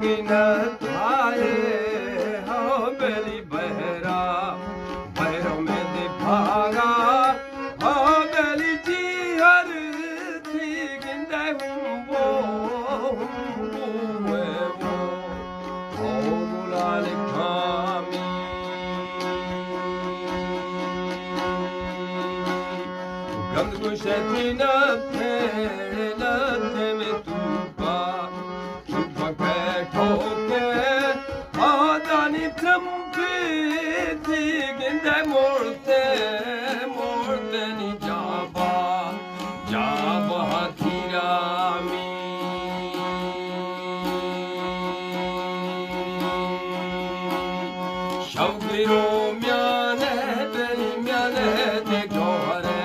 थाए हाँ बेली बहरा बहरों में दे भागा हाँ बेली जी हर थी गिंदे वो गुलाल खामी गंद गुशती न थे में तू बैठो के आदानी चंपी थी गिंदे मोड़ते मोड़ते नी जाबा हथीरामी शौगिरो म्याने बेली म्याने दे गोरे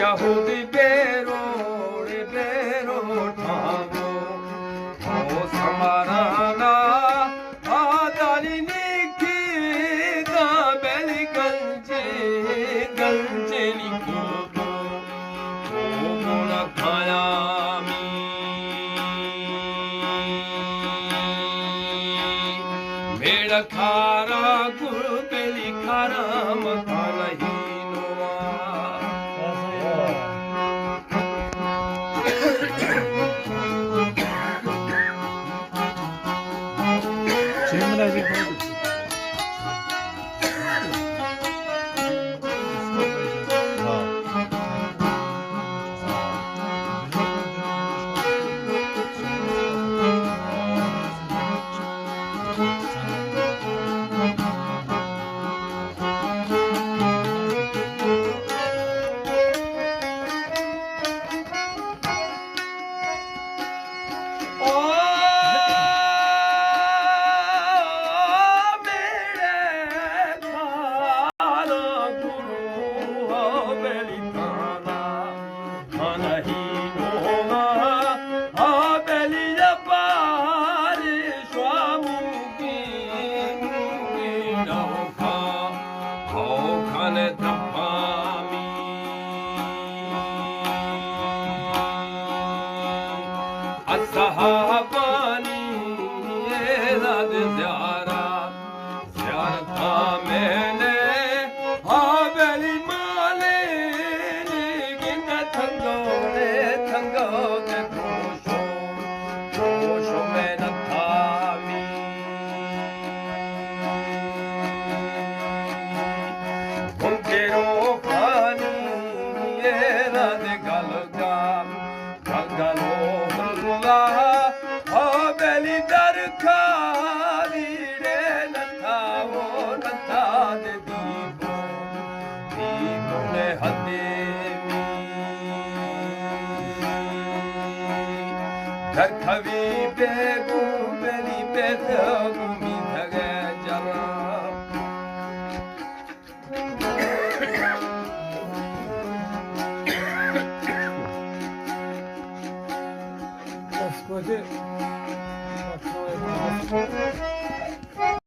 Jahudi bero thago o samarana adali nikhi da beli ganje likho o mola khayami mera khara guru beli khara makalahi Sahabani ezad ziyarat मैंने habeli male ginda thango de kosho mein nathami unkero khani ezad galga galo habeli dar khali re natha de dibo ne hade dar khavi be gu beli be gu mi thage jala